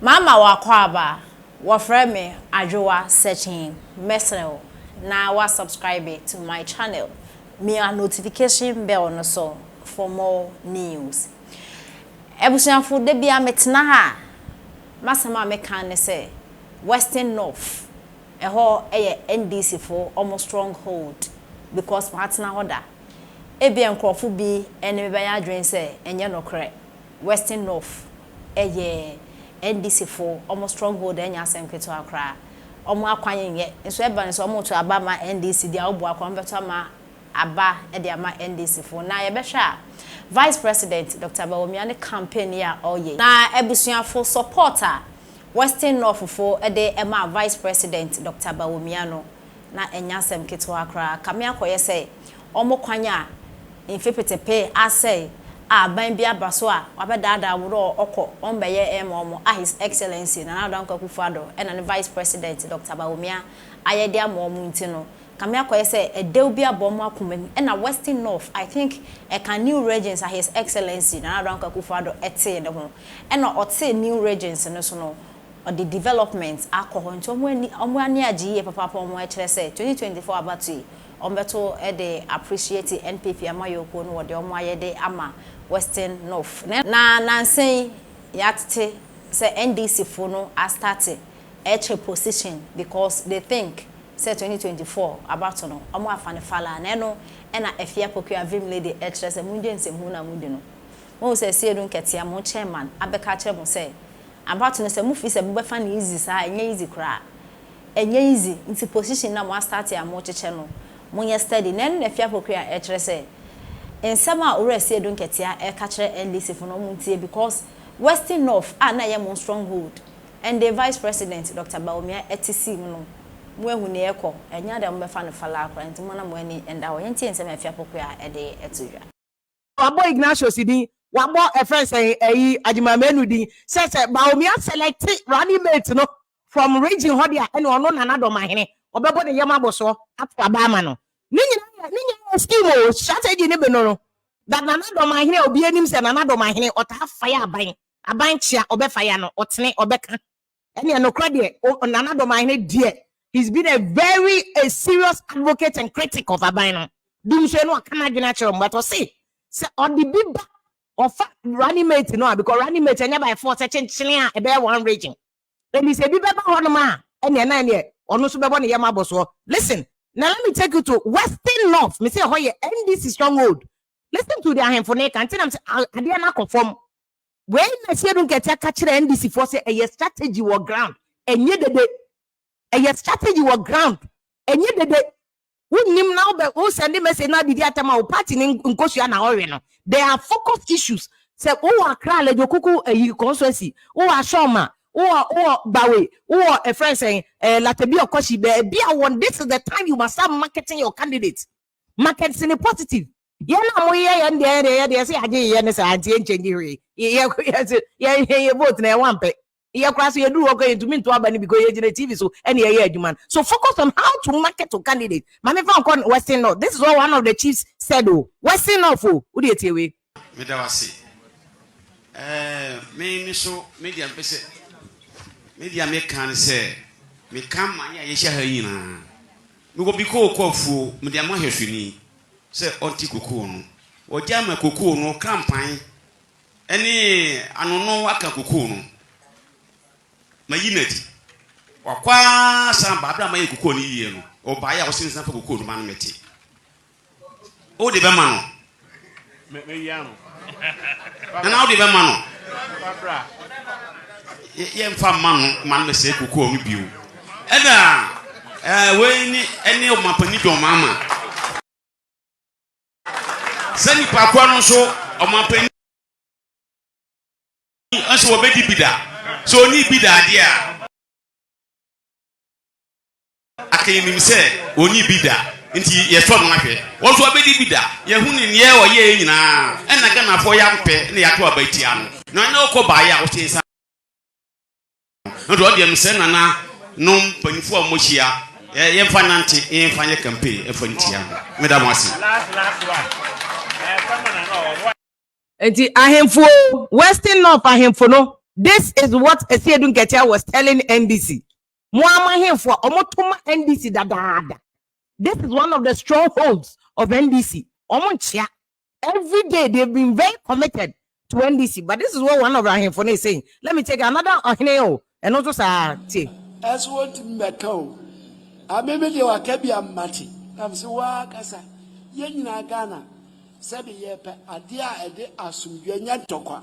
Mama wakwaba wafre me adwoa searching mesrel na wa subscribe to my channel. Me a notification bell no so for more news. Ebusuafo de bia metena ha. Masama me kan ne say Western North. Eho eye NDC for almost stronghold because partner hoda. Ebi enkrofo bi ene be ya adwen say enye nokre. Western North eye NDC for almost stronghold enya asem kweto akra omo akwanyen ye nso eba nso omo to aba ma NDC dia obo akwa mbeto ma aba e dia ma NDC for na ye behwa Vice President Dr. Bawumia ne campaign ya oye na ebusuafo supporter Western North for e de ema Vice President Dr. Bawumia no na enya asem kweto akra kame akoye say omo kwanya infepetepe asay ban bia braso a wabedada woro okọ onbeye emomo His Excellency na Adanka Kufado and the Vice President Dr. Bawumia ayede amomo ntino kame akoye say edew bia bomo akomam and na Western North I think e can new regions His Excellency na Adanka Kufado ete ne ho and na ote new regions no so no or the development akọ nto omo ani agiye papa omo e kire say 2024 abatu ombeto e de appreciate NPP amayoko no wo de omo ayede ama Western North na nansen yatete say NDC for no a started a position because they think say 2024 about no omo afane fala na no e na Afia Pokuwaa vim lady e kire say munje nsemu na mude no mo say sie dun ketia mo chairman abeka kire mo say about no say mu fi say bu be fa na easy sa enye easy kra enye easy nti position na mo start ya mo cheche no mo ye study na no Afia Pokuwaa e kire say in summer ore see don ketia e ka kire NDC for no muntie because Western North na ye mon stronghold and the Vice President Dr. Bawumia etc no mo ehu ne ekọ enya da mo be fa no fala akra nti mo na mo ani enda wo yentie nsem Afia Pokuwaa e de etudwa wabo Ignatius din wabo e friend say Ajimamenu din say Bawumia select running mate no from region hodia ene ono nanado mahene obebo ne yema boso atwa ba no ninya scheme strategy ne be no that nanado mahene obi anim say nanado mahene ota fire aban chia obefire no otene obeka ene no kra de nanado mahene die he's been a serious advocate and critic of aban no dum so no aka na dwena kire mbato say on the big of running mate no because running mate enya by force chenchene a be one region then he say bi beba ho no ma ene na ne ono so bebo ne yema boso listen. Now let me take you to Western North. Me say how ye NDC stronghold. Listen to the ahemfone kan tin am say ade na conform. When na say don't get catch the NDC for say a strategy war ground. Enye dede. A strategy war ground. Enye dede. Wunnim now be who send message na didi atama o party ni nkosua na ore no. There are focus issues. Say who akra lejo kuku constituency. Who ashoma. Or Bawe, or a friend saying, Latebi or Koshi, be a one. This is the time you must start marketing your candidates. Markets in a positive. Yeah, and they say, I did, I didn't change you. Yeah, vote in one pay. Yeah, class you do okay to mean to Albany because you're in TV, so any year, man. So focus on how to market to candidates. Mammy found Western North. This is what one of the chiefs said, oh, Western North, who do you tell me? Me, so media, media me can say me come my yesha hayina me go bi ko kofu me dia ma hwehwini say onti kokoo no wo jama kokoo no campaign eni anono aka kokoo no mayinadi wakwa san babra ma kokoo ni yiye no o ba ya wo sin san fa kokoo no man meti o de be ma no me ya no na o de be ma no babra ye mfa man me se kuku omi biu eda we ni eni o mapani do mama sani pa kwa no so o mapani anso obedi bida so ni bida dia akayinim se oni bida nti ye so no ahwe wo so obedi bida ye hu ni ye o ye nyina ena ga na fo ya mpe na ya to abati ano no na okoba ya o tinsa no do dem se nana no panifo amochia ye mfa nante ye mfa ye campaign e fa ntia medam wasi last one enti ahemfo Western North ahemfo no This is what Esiedun Ketia was telling NDC. For Omotuma NDC dadada. This is one of the strongholds of NDC. Every day they've been very committed to NDC. But this is what one of our info is saying. Let me take another Ahineo and also say. As what Meko, I remember you are Kabia Mati. I'm so Kasa. Yenina Ghana. Sabi yepe adia ede asumdwe nyantokwa.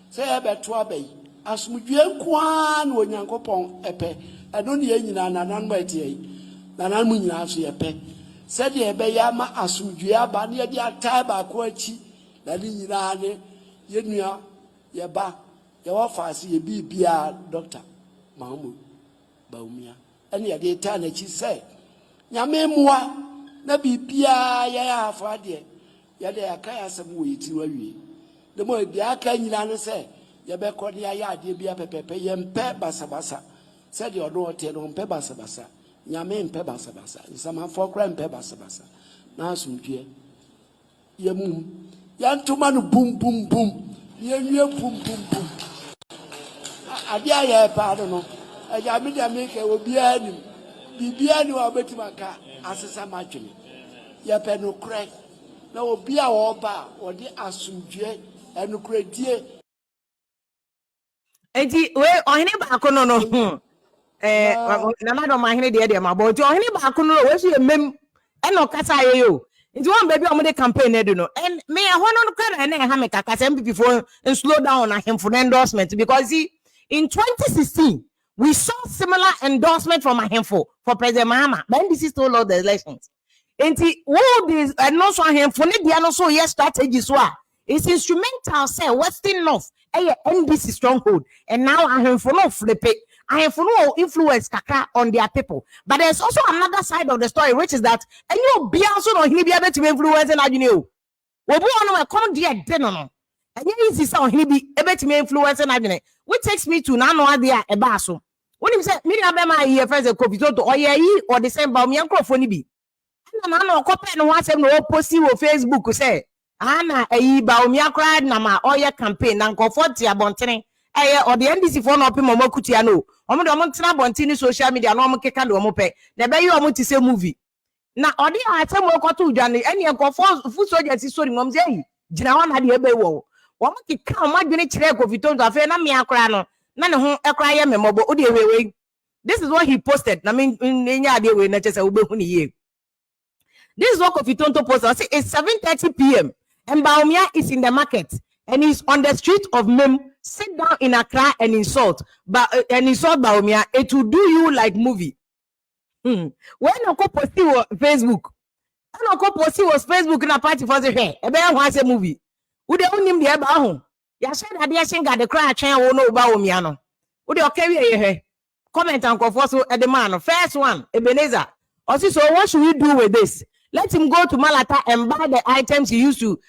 Say ebe to abai. Asumdwe kwan wo Nyankopon epe. Eno ne nyina nanan ma tie. Nanan mu nyina so yepe. Say de ebe ya ma asumdwe aba ne de atai ba ko achi. Na ni nyina ne yenua yeba. Ye wa faase ye bibia doctor Mahmud Bawumia. Ene ye de ta na chi say. Nyame mua na bibia ya afa de. Yade akaya samu witi wawie de mo bia aka nyina no se ye be kɔ de ya ade bia pepepe ye mpe basabasa se de odo ote no mpe basabasa nyame mpe basabasa nsama fo kra mpe basabasa na asumdue ye mum ya ntoma no bum bum bum ye nwie bum bum bum ade aye pa do no aja me de me ke obi ani bibia ni wa betima ka asesa matwene ye pe no kra na obi a oba odi asumdue enukredie Enti we ohene ba ko no na do ma hene de ma bo ti ohene ba ko no we so emem e no kasa ayeyo nti one baby o mo de campaign do no and me e ho no kara na e ha me kaka se MPP for and slow down on him for endorsement because see in 2016 we saw similar endorsement from Ahemfo for President Mahama but NDC stole all the elections. Enti all these and also Ahemfo ne dia no so yes strategy so it's instrumental say Western North NDC stronghold and now Ahemfo no flip it. Ahemfo no influence kaka on their people. But there's also another side of the story which is that and you be also no he be able to influence and you know. We want to come there no. And you see how he be able to influence and which takes me to now no idea about so. When you say me na be my here first a copy to or the same Bawumia microphone be. Na no copy no wasem no post on Facebook say ana Bawumia cried na ma oye campaign na nkofo ti abontene or the NDC for no pem mo kutia no omo de omo tena abontene social media no omo keka de omo pe na be yi omo ti say movie na odi atem okoto udwane ene nkofo fu soldier ti sori mom say gina ho na de ebe wo omo keka omo adwene kire Kofitonto afa na me akra no na ne ho ekra ye memobo odi ewewe. This is what he posted na me nya ade we na chese wo be hu ni ye. This is what Kofitonto posted. It's 7:30 p.m. and Bawumia is in the market and he's on the street of Mem. Sit down in Accra and insult Bawumia. It will do you like movie. When I go post Facebook, was Facebook in a party for the hair. A bear wants a movie. Would they own him the about home? Ya said that they sing at the cry chain or no Bawumiano. Would you carry a comment on Kofoso at the man? First one, Ebenezer. Also, so what should we do with this? Let him go to Malata and buy the items he used to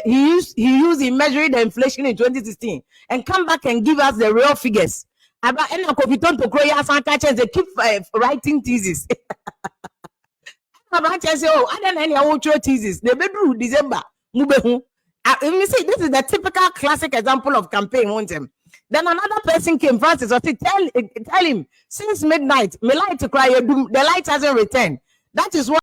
he used in measuring the inflation in 2016 and come back and give us the real figures. About any Kofitonto Kroya Sankaches, they keep writing thesis. About say, oh, I don't know any thesis. They bedroom December. Mubehu. You see, this is the typical classic example of campaign. Want him. Then another person came, Francis, or tell him since midnight, me light to cry, the light hasn't returned. That is what